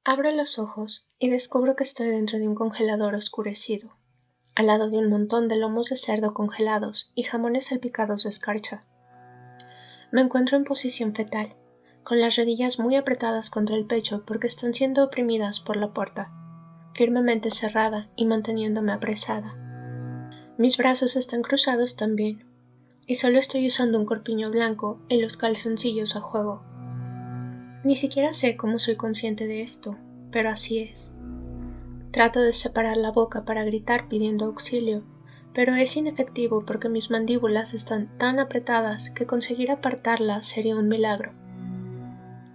Abro los ojos y descubro que estoy dentro de un congelador oscurecido, al lado de un montón de lomos de cerdo congelados y jamones salpicados de escarcha. Me encuentro en posición fetal, con las rodillas muy apretadas contra el pecho porque están siendo oprimidas por la puerta, firmemente cerrada y manteniéndome apresada. Mis brazos están cruzados también, y solo estoy usando un corpiño blanco y los calzoncillos a juego. Ni siquiera sé cómo soy consciente de esto, pero así es. Trato de separar la boca para gritar pidiendo auxilio, pero es inefectivo porque mis mandíbulas están tan apretadas que conseguir apartarlas sería un milagro.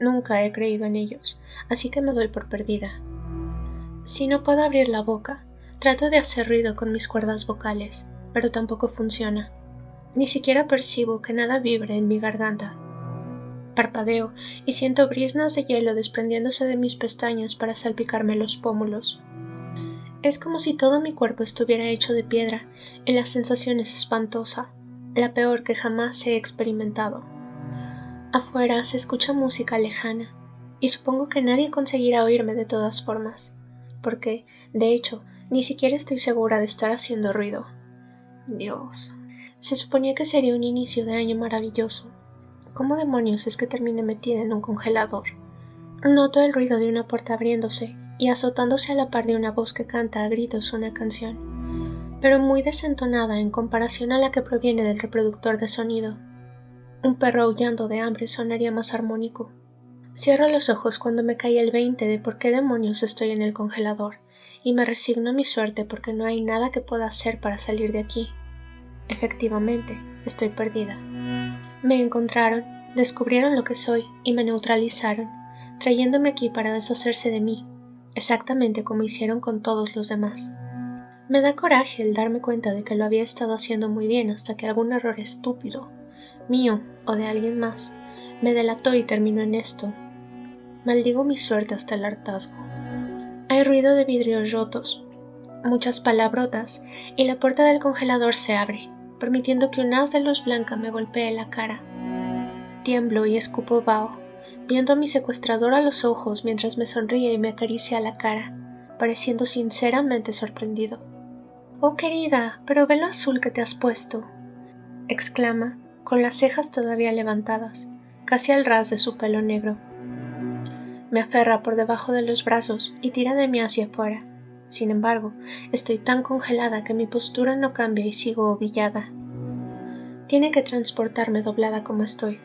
Nunca he creído en ellos, así que me doy por perdida. Si no puedo abrir la boca, trato de hacer ruido con mis cuerdas vocales, pero tampoco funciona. Ni siquiera percibo que nada vibre en mi garganta. Parpadeo y siento briznas de hielo desprendiéndose de mis pestañas para salpicarme los pómulos. Es como si todo mi cuerpo estuviera hecho de piedra y la sensación es espantosa, la peor que jamás he experimentado. Afuera se escucha música lejana y supongo que nadie conseguirá oírme de todas formas, porque, de hecho, ni siquiera estoy segura de estar haciendo ruido. Dios, se suponía que sería un inicio de año maravilloso. ¿Cómo demonios es que terminé metida en un congelador? Noto el ruido de una puerta abriéndose y azotándose a la par de una voz que canta a gritos una canción, pero muy desentonada en comparación a la que proviene del reproductor de sonido. Un perro aullando de hambre sonaría más armónico. Cierro los ojos cuando me cae el 20 de por qué demonios estoy en el congelador, y me resigno a mi suerte porque no hay nada que pueda hacer para salir de aquí. Efectivamente, estoy perdida. Me encontraron, descubrieron lo que soy y me neutralizaron, trayéndome aquí para deshacerse de mí, exactamente como hicieron con todos los demás. Me da coraje el darme cuenta de que lo había estado haciendo muy bien hasta que algún error estúpido, mío o de alguien más, me delató y terminó en esto. Maldigo mi suerte hasta el hartazgo. Hay ruido de vidrios rotos, muchas palabrotas, y la puerta del congelador se abre, permitiendo que un haz de luz blanca me golpee la cara. Tiemblo y escupo vaho, viendo a mi secuestrador a los ojos mientras me sonríe y me acaricia la cara, pareciendo sinceramente sorprendido. «Oh, querida, pero ve lo azul que te has puesto», exclama, con las cejas todavía levantadas, casi al ras de su pelo negro. Me aferra por debajo de los brazos y tira de mí hacia afuera. Sin embargo, estoy tan congelada que mi postura no cambia y sigo ovillada. Tiene que transportarme doblada como estoy,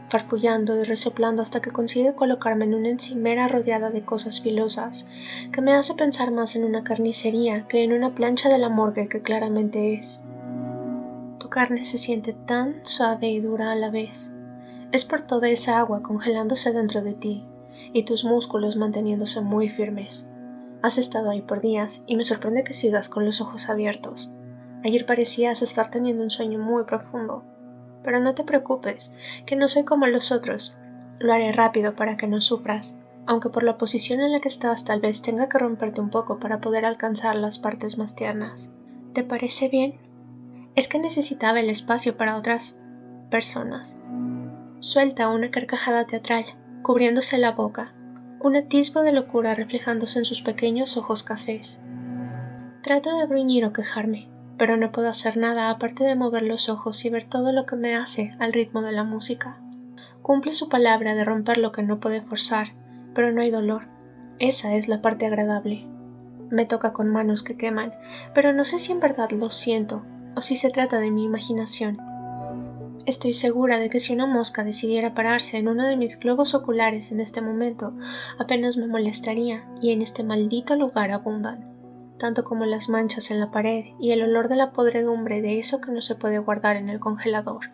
farfullando y resoplando hasta que consigue colocarme en una encimera rodeada de cosas filosas, que me hace pensar más en una carnicería que en una plancha de la morgue que claramente es. Tu carne se siente tan suave y dura a la vez. Es por toda esa agua congelándose dentro de ti, y tus músculos manteniéndose muy firmes. Has estado ahí por días y me sorprende que sigas con los ojos abiertos. Ayer parecías estar teniendo un sueño muy profundo. Pero no te preocupes, que no soy como los otros. Lo haré rápido para que no sufras, aunque por la posición en la que estás tal vez tenga que romperte un poco para poder alcanzar las partes más tiernas. ¿Te parece bien? Es que necesitaba el espacio para otras personas. Suelta una carcajada teatral, cubriéndose la boca, un atisbo de locura reflejándose en sus pequeños ojos cafés. Trato de gruñir o quejarme, pero no puedo hacer nada aparte de mover los ojos y ver todo lo que me hace al ritmo de la música. Cumple su palabra de romper lo que no puede forzar, pero no hay dolor. Esa es la parte agradable. Me toca con manos que queman, pero no sé si en verdad lo siento o si se trata de mi imaginación. Estoy segura de que si una mosca decidiera pararse en uno de mis globos oculares en este momento, apenas me molestaría, y en este maldito lugar abundan, tanto como las manchas en la pared y el olor de la podredumbre de eso que no se puede guardar en el congelador,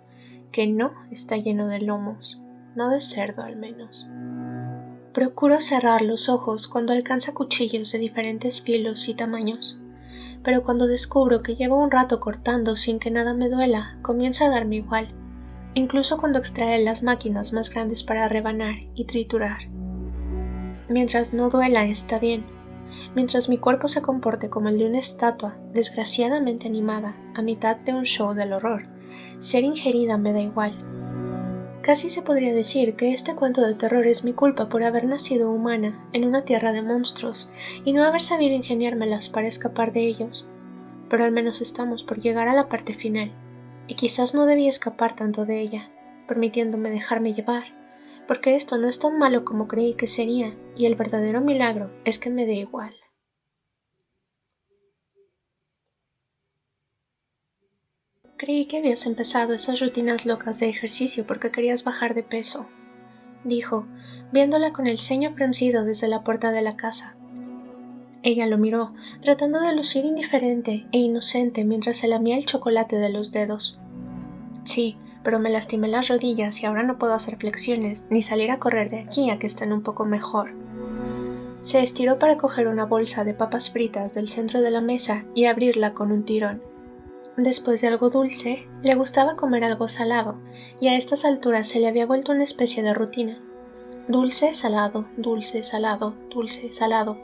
que no está lleno de lomos, no de cerdo al menos. Procuro cerrar los ojos cuando alcanza cuchillos de diferentes filos y tamaños, pero cuando descubro que llevo un rato cortando sin que nada me duela, comienza a darme igual, incluso cuando extrae las máquinas más grandes para rebanar y triturar. Mientras no duela está bien, mientras mi cuerpo se comporte como el de una estatua desgraciadamente animada a mitad de un show del horror, ser ingerida me da igual. Casi se podría decir que este cuento de terror es mi culpa por haber nacido humana en una tierra de monstruos y no haber sabido ingeniármelas para escapar de ellos. Pero al menos estamos por llegar a la parte final, y quizás no debí escapar tanto de ella, permitiéndome dejarme llevar, porque esto no es tan malo como creí que sería, y el verdadero milagro es que me dé igual. Creí que habías empezado esas rutinas locas de ejercicio porque querías bajar de peso, dijo, viéndola con el ceño fruncido desde la puerta de la casa. Ella lo miró, tratando de lucir indiferente e inocente mientras se lamía el chocolate de los dedos. Sí, pero me lastimé las rodillas y ahora no puedo hacer flexiones ni salir a correr de aquí a que estén un poco mejor. Se estiró para coger una bolsa de papas fritas del centro de la mesa y abrirla con un tirón. Después de algo dulce, le gustaba comer algo salado, y a estas alturas se le había vuelto una especie de rutina. Dulce, salado, dulce, salado, dulce, salado.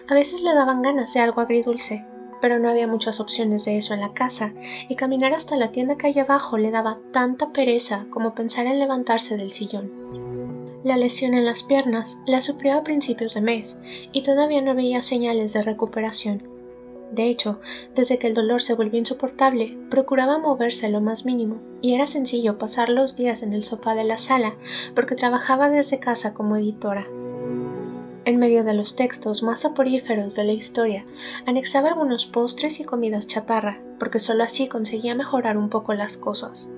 A veces le daban ganas de algo agridulce, pero no había muchas opciones de eso en la casa, y caminar hasta la tienda calle abajo le daba tanta pereza como pensar en levantarse del sillón. La lesión en las piernas la sufrió a principios de mes, y todavía no veía señales de recuperación. De hecho, desde que el dolor se volvió insoportable, procuraba moverse lo más mínimo, y era sencillo pasar los días en el sofá de la sala porque trabajaba desde casa como editora. En medio de los textos más soporíferos de la historia, anexaba algunos postres y comidas chatarra, porque solo así conseguía mejorar un poco las cosas.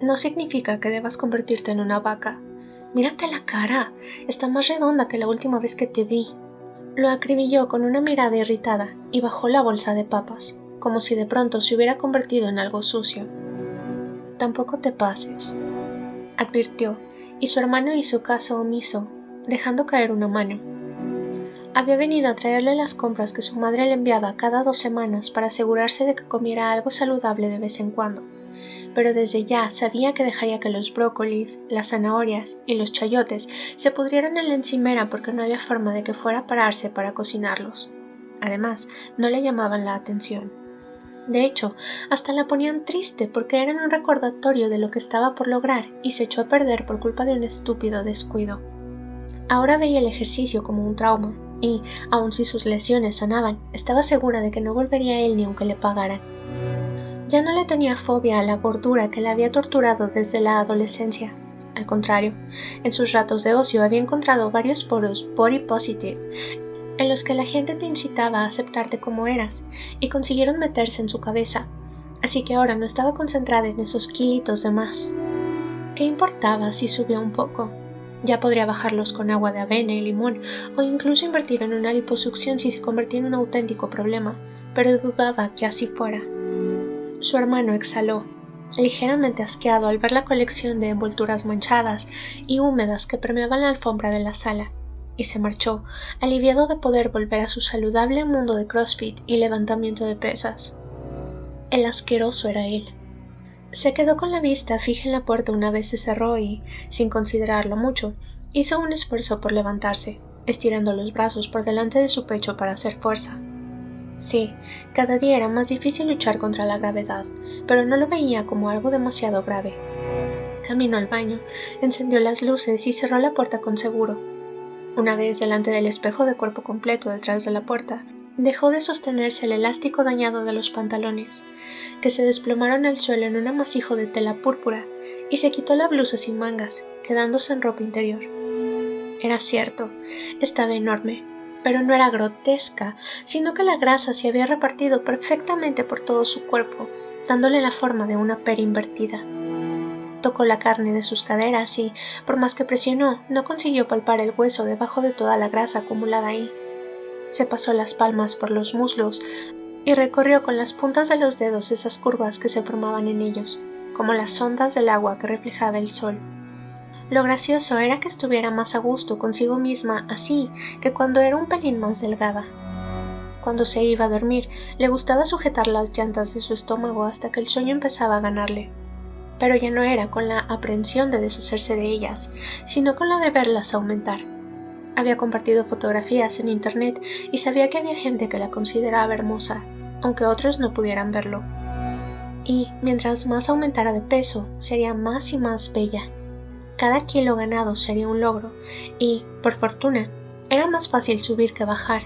No significa que debas convertirte en una vaca. Mírate la cara, está más redonda que la última vez que te vi. Lo acribilló con una mirada irritada y bajó la bolsa de papas, como si de pronto se hubiera convertido en algo sucio. Tampoco te pases, advirtió, y su hermano hizo caso omiso, dejando caer una mano. Había venido a traerle las compras que su madre le enviaba cada 2 semanas para asegurarse de que comiera algo saludable de vez en cuando, pero desde ya sabía que dejaría que los brócolis, las zanahorias y los chayotes se pudrieran en la encimera porque no había forma de que fuera a pararse para cocinarlos. Además, no le llamaban la atención. De hecho, hasta la ponían triste porque eran un recordatorio de lo que estaba por lograr y se echó a perder por culpa de un estúpido descuido. Ahora veía el ejercicio como un trauma y, aun si sus lesiones sanaban, estaba segura de que no volvería a él ni aunque le pagaran. Ya no le tenía fobia a la gordura que la había torturado desde la adolescencia. Al contrario, en sus ratos de ocio había encontrado varios foros body positive en los que la gente te incitaba a aceptarte como eras y consiguieron meterse en su cabeza, así que ahora no estaba concentrada en esos kilitos de más. ¿Qué importaba si subía un poco? Ya podría bajarlos con agua de avena y limón o incluso invertir en una liposucción si se convertía en un auténtico problema, pero dudaba que así fuera. Su hermano exhaló, ligeramente asqueado al ver la colección de envolturas manchadas y húmedas que permeaban la alfombra de la sala, y se marchó, aliviado de poder volver a su saludable mundo de CrossFit y levantamiento de pesas. El asqueroso era él. Se quedó con la vista fija en la puerta una vez se cerró y, sin considerarlo mucho, hizo un esfuerzo por levantarse, estirando los brazos por delante de su pecho para hacer fuerza. Sí, cada día era más difícil luchar contra la gravedad, pero no lo veía como algo demasiado grave. Caminó al baño, encendió las luces y cerró la puerta con seguro. Una vez delante del espejo de cuerpo completo detrás de la puerta, dejó de sostenerse el elástico dañado de los pantalones, que se desplomaron al suelo en un amasijo de tela púrpura, y se quitó la blusa sin mangas, quedándose en ropa interior. Era cierto, estaba enorme, pero no era grotesca, sino que la grasa se había repartido perfectamente por todo su cuerpo, dándole la forma de una pera invertida. Tocó la carne de sus caderas y, por más que presionó, no consiguió palpar el hueso debajo de toda la grasa acumulada ahí. Se pasó las palmas por los muslos y recorrió con las puntas de los dedos esas curvas que se formaban en ellos, como las ondas del agua que reflejaba el sol. Lo gracioso era que estuviera más a gusto consigo misma así que cuando era un pelín más delgada. Cuando se iba a dormir, le gustaba sujetar las llantas de su estómago hasta que el sueño empezaba a ganarle. Pero ya no era con la aprehensión de deshacerse de ellas, sino con la de verlas aumentar. Había compartido fotografías en internet y sabía que había gente que la consideraba hermosa, aunque otros no pudieran verlo. Y, mientras más aumentara de peso, sería más y más bella. Cada kilo ganado sería un logro y, por fortuna, era más fácil subir que bajar.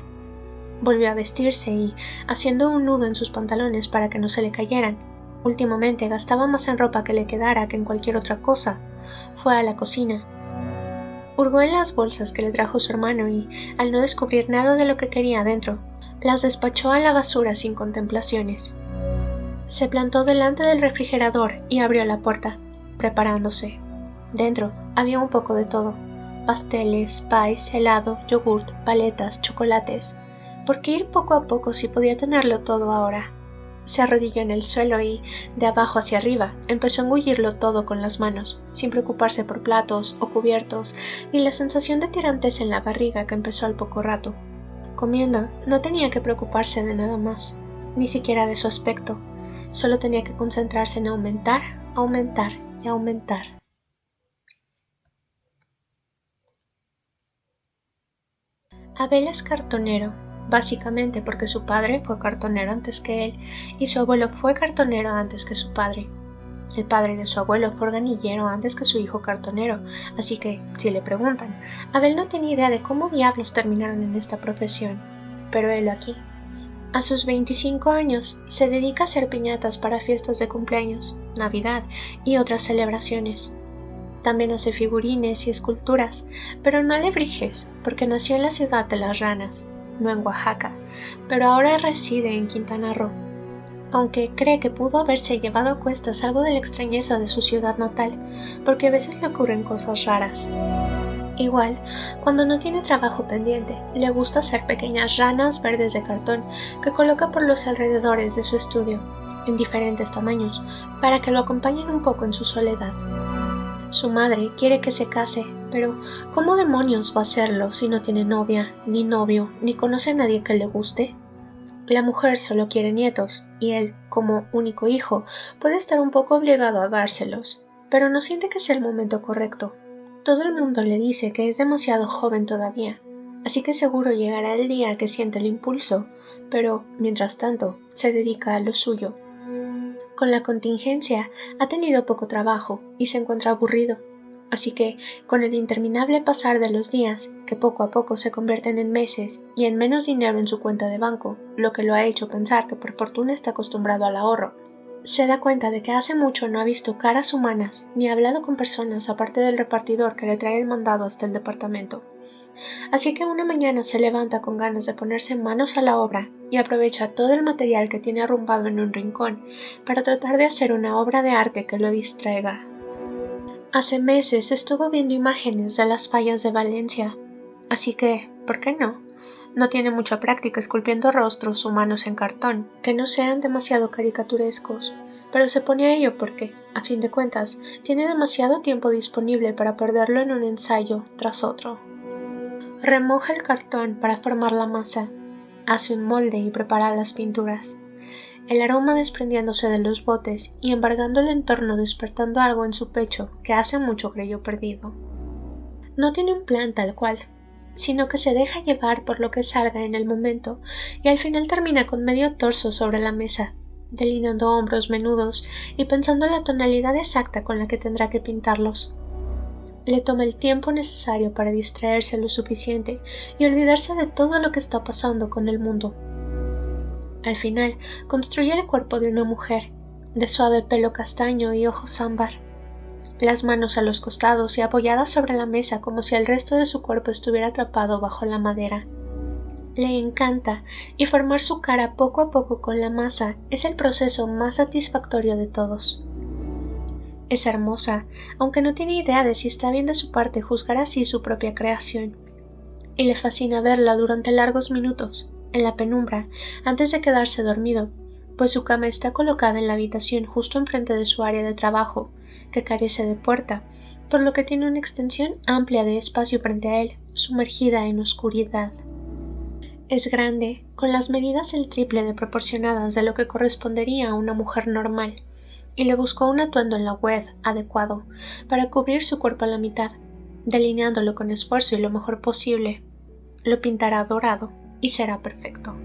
Volvió a vestirse y, haciendo un nudo en sus pantalones para que no se le cayeran, últimamente gastaba más en ropa que le quedara que en cualquier otra cosa, fue a la cocina. Hurgó en las bolsas que le trajo su hermano y, al no descubrir nada de lo que quería adentro, las despachó a la basura sin contemplaciones. Se plantó delante del refrigerador y abrió la puerta, preparándose. Dentro había un poco de todo: pasteles, pies, helado, yogurt, paletas, chocolates. ¿Por qué ir poco a poco si podía tenerlo todo ahora? Se arrodilló en el suelo y, de abajo hacia arriba, empezó a engullirlo todo con las manos, sin preocuparse por platos o cubiertos, ni la sensación de tirantez en la barriga que empezó al poco rato. Comiendo, no tenía que preocuparse de nada más, ni siquiera de su aspecto. Solo tenía que concentrarse en aumentar, aumentar y aumentar. Abel es cartonero, básicamente porque su padre fue cartonero antes que él y su abuelo fue cartonero antes que su padre. El padre de su abuelo fue organillero antes que su hijo cartonero, así que, si le preguntan, Abel no tiene idea de cómo diablos terminaron en esta profesión. Pero helo aquí. A sus 25 años se dedica a hacer piñatas para fiestas de cumpleaños, Navidad y otras celebraciones. También hace figurines y esculturas, pero no alebrijes, porque nació en la ciudad de Las Ranas, no en Oaxaca, pero ahora reside en Quintana Roo, aunque cree que pudo haberse llevado a cuestas algo de la extrañeza de su ciudad natal, porque a veces le ocurren cosas raras. Igual, cuando no tiene trabajo pendiente, le gusta hacer pequeñas ranas verdes de cartón que coloca por los alrededores de su estudio, en diferentes tamaños, para que lo acompañen un poco en su soledad. Su madre quiere que se case, pero ¿cómo demonios va a hacerlo si no tiene novia, ni novio, ni conoce a nadie que le guste? La mujer solo quiere nietos, y él, como único hijo, puede estar un poco obligado a dárselos, pero no siente que sea el momento correcto. Todo el mundo le dice que es demasiado joven todavía, así que seguro llegará el día que siente el impulso, pero, mientras tanto, se dedica a lo suyo. Con la contingencia ha tenido poco trabajo y se encuentra aburrido, así que, con el interminable pasar de los días, que poco a poco se convierten en meses y en menos dinero en su cuenta de banco, lo que lo ha hecho pensar que por fortuna está acostumbrado al ahorro, se da cuenta de que hace mucho no ha visto caras humanas ni ha hablado con personas aparte del repartidor que le trae el mandado hasta el departamento. Así que una mañana se levanta con ganas de ponerse manos a la obra y aprovecha todo el material que tiene arrumbado en un rincón para tratar de hacer una obra de arte que lo distraiga. Hace meses estuvo viendo imágenes de las fallas de Valencia, así que, ¿por qué no? No tiene mucha práctica esculpiendo rostros humanos en cartón, que no sean demasiado caricaturescos, pero se pone a ello porque, a fin de cuentas, tiene demasiado tiempo disponible para perderlo en un ensayo tras otro. Remoja el cartón para formar la masa, hace un molde y prepara las pinturas. El aroma desprendiéndose de los botes y embargando el entorno despertando algo en su pecho que hace mucho creyó perdido. No tiene un plan tal cual, sino que se deja llevar por lo que salga en el momento y al final termina con medio torso sobre la mesa, delineando hombros menudos y pensando en la tonalidad exacta con la que tendrá que pintarlos. Le toma el tiempo necesario para distraerse lo suficiente y olvidarse de todo lo que está pasando con el mundo. Al final, construye el cuerpo de una mujer, de suave pelo castaño y ojos ámbar, las manos a los costados y apoyadas sobre la mesa como si el resto de su cuerpo estuviera atrapado bajo la madera. Le encanta, y formar su cara poco a poco con la masa es el proceso más satisfactorio de todos. Es hermosa, aunque no tiene idea de si está bien de su parte juzgar así su propia creación, y le fascina verla durante largos minutos, en la penumbra, antes de quedarse dormido, pues su cama está colocada en la habitación justo enfrente de su área de trabajo, que carece de puerta, por lo que tiene una extensión amplia de espacio frente a él, sumergida en oscuridad. Es grande, con las medidas el triple de proporcionadas de lo que correspondería a una mujer normal, y le buscó un atuendo en la web adecuado para cubrir su cuerpo a la mitad, delineándolo con esfuerzo y lo mejor posible. Lo pintará dorado y será perfecto.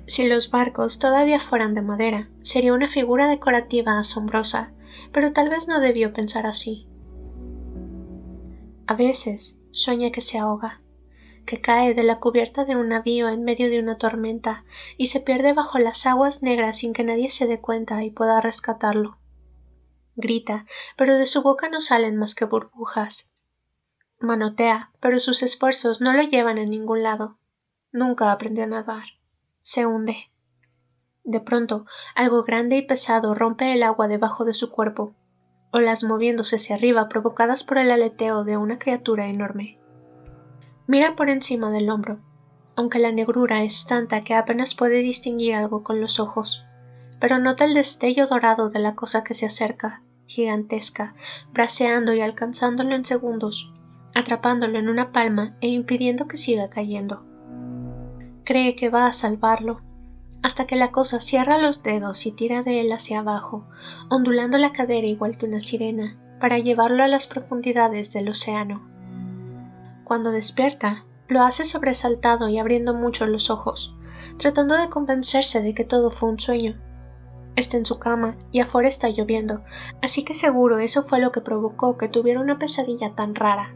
Si los barcos todavía fueran de madera, sería una figura decorativa asombrosa, pero tal vez no debió pensar así. A veces sueña que se ahoga, que cae de la cubierta de un navío en medio de una tormenta y se pierde bajo las aguas negras sin que nadie se dé cuenta y pueda rescatarlo. Grita, pero de su boca no salen más que burbujas. Manotea, pero sus esfuerzos no lo llevan a ningún lado. Nunca aprendió a nadar. Se hunde. De pronto, algo grande y pesado rompe el agua debajo de su cuerpo, olas moviéndose hacia arriba provocadas por el aleteo de una criatura enorme. Mira por encima del hombro, aunque la negrura es tanta que apenas puede distinguir algo con los ojos, pero nota el destello dorado de la cosa que se acerca, gigantesca, braceando y alcanzándolo en segundos, atrapándolo en una palma e impidiendo que siga cayendo. Cree que va a salvarlo, hasta que la cosa cierra los dedos y tira de él hacia abajo, ondulando la cadera igual que una sirena, para llevarlo a las profundidades del océano. Cuando despierta, lo hace sobresaltado y abriendo mucho los ojos, tratando de convencerse de que todo fue un sueño. Está en su cama y afuera está lloviendo, así que seguro eso fue lo que provocó que tuviera una pesadilla tan rara.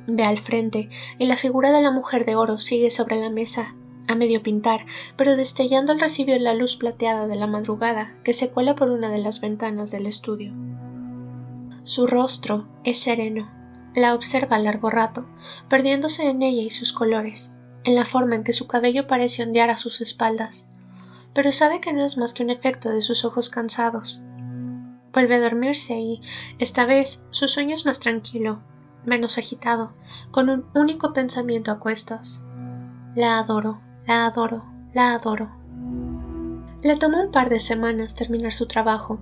Ve al frente y la figura de la mujer de oro sigue sobre la mesa, a medio pintar, pero destellando al recibir la luz plateada de la madrugada que se cuela por una de las ventanas del estudio. Su rostro es sereno. La observa largo rato, perdiéndose en ella y sus colores, en la forma en que su cabello parece ondear a sus espaldas, pero sabe que no es más que un efecto de sus ojos cansados. Vuelve a dormirse y, esta vez, su sueño es más tranquilo, menos agitado, con un único pensamiento a cuestas. La adoro, la adoro, la adoro. Le tomó un par de semanas terminar su trabajo,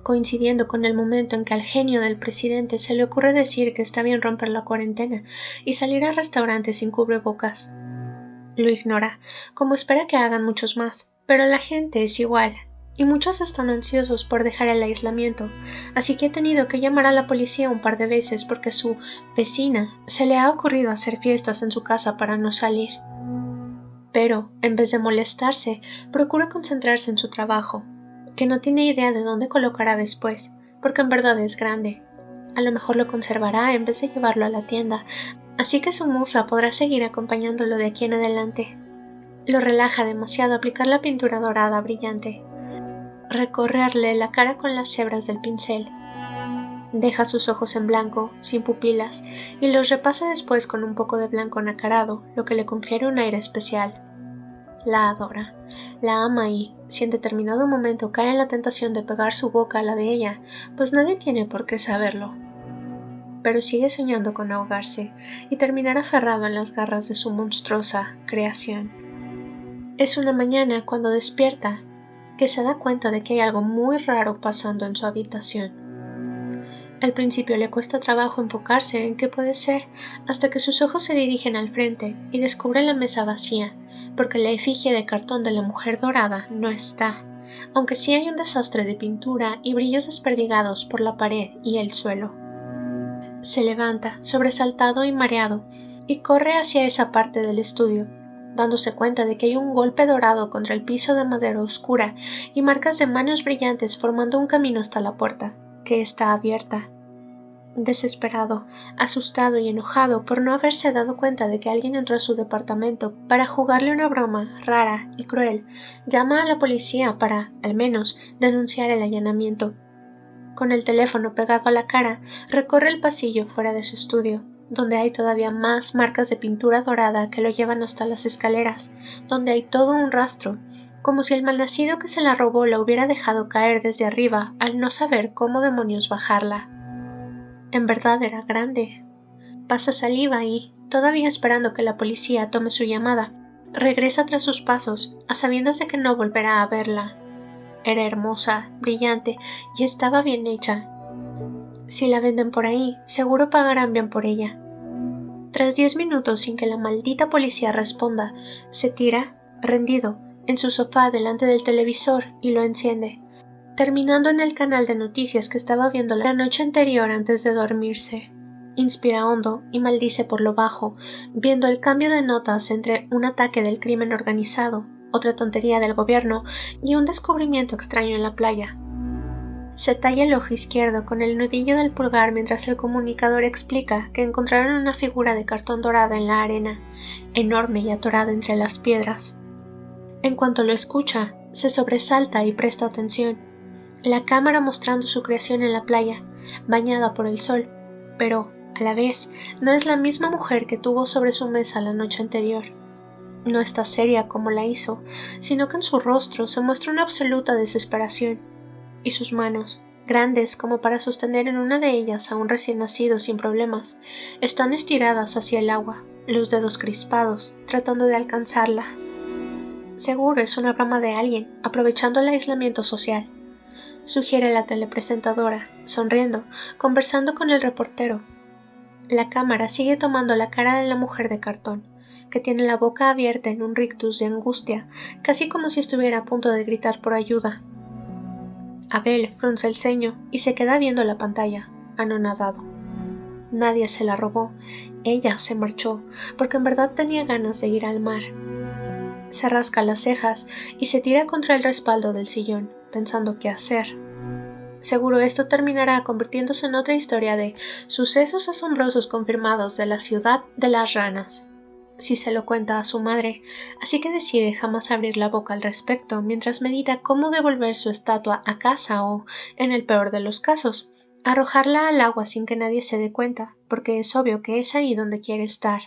coincidiendo con el momento en que al genio del presidente se le ocurre decir que está bien romper la cuarentena y salir al restaurante sin cubrebocas. Lo ignora, como espera que hagan muchos más, pero la gente es igual, y muchos están ansiosos por dejar el aislamiento, así que ha tenido que llamar a la policía un par de veces porque a su vecina se le ha ocurrido hacer fiestas en su casa para no salir. Pero, en vez de molestarse, procura concentrarse en su trabajo, que no tiene idea de dónde colocará después, porque en verdad es grande. A lo mejor lo conservará en vez de llevarlo a la tienda, así que su musa podrá seguir acompañándolo de aquí en adelante. Lo relaja demasiado aplicar la pintura dorada brillante, recorrerle la cara con las hebras del pincel. Deja sus ojos en blanco, sin pupilas, y los repasa después con un poco de blanco nacarado, lo que le confiere un aire especial. La adora, la ama y, si en determinado momento cae en la tentación de pegar su boca a la de ella, pues nadie tiene por qué saberlo. Pero sigue soñando con ahogarse y terminar aferrado en las garras de su monstruosa creación. Es una mañana cuando despierta que se da cuenta de que hay algo muy raro pasando en su habitación. Al principio le cuesta trabajo enfocarse en qué puede ser, hasta que sus ojos se dirigen al frente y descubre la mesa vacía, porque la efigie de cartón de la mujer dorada no está, aunque sí hay un desastre de pintura y brillos desperdigados por la pared y el suelo. Se levanta, sobresaltado y mareado, y corre hacia esa parte del estudio, dándose cuenta de que hay un golpe dorado contra el piso de madera oscura y marcas de manos brillantes formando un camino hasta la puerta, que está abierta. Desesperado, asustado y enojado por no haberse dado cuenta de que alguien entró a su departamento para jugarle una broma rara y cruel, llama a la policía para, al menos, denunciar el allanamiento. Con el teléfono pegado a la cara, recorre el pasillo fuera de su estudio, donde hay todavía más marcas de pintura dorada que lo llevan hasta las escaleras, donde hay todo un rastro, como si el malnacido que se la robó la hubiera dejado caer desde arriba al no saber cómo demonios bajarla. En verdad era grande. Pasa saliva y, todavía esperando que la policía tome su llamada, regresa tras sus pasos, a sabiendas de que no volverá a verla. Era hermosa, brillante y estaba bien hecha. Si la venden por ahí, seguro pagarán bien por ella. Tras 10 minutos sin que la maldita policía responda, se tira, rendido, en su sofá delante del televisor y lo enciende, terminando en el canal de noticias que estaba viendo la noche anterior antes de dormirse. Inspira hondo y maldice por lo bajo, viendo el cambio de notas entre un ataque del crimen organizado, otra tontería del gobierno y un descubrimiento extraño en la playa. Se talla el ojo izquierdo con el nudillo del pulgar mientras el comunicador explica que encontraron una figura de cartón dorada en la arena, enorme y atorada entre las piedras. En cuanto lo escucha, se sobresalta y presta atención. La cámara mostrando su creación en la playa, bañada por el sol, pero, a la vez, no es la misma mujer que tuvo sobre su mesa la noche anterior. No está seria como la hizo, sino que en su rostro se muestra una absoluta desesperación, y sus manos, grandes como para sostener en una de ellas a un recién nacido sin problemas, están estiradas hacia el agua, los dedos crispados, tratando de alcanzarla. Seguro es una broma de alguien, aprovechando el aislamiento social, sugiere la telepresentadora, sonriendo, conversando con el reportero. La cámara sigue tomando la cara de la mujer de cartón, que tiene la boca abierta en un rictus de angustia, casi como si estuviera a punto de gritar por ayuda. Abel frunce el ceño y se queda viendo la pantalla, anonadado. Nadie se la robó, ella se marchó, porque en verdad tenía ganas de ir al mar. Se rasca las cejas y se tira contra el respaldo del sillón, pensando qué hacer. Seguro esto terminará convirtiéndose en otra historia de sucesos asombrosos confirmados de la ciudad de las ranas, si se lo cuenta a su madre, así que decide jamás abrir la boca al respecto mientras medita cómo devolver su estatua a casa o, en el peor de los casos, arrojarla al agua sin que nadie se dé cuenta, porque es obvio que es ahí donde quiere estar.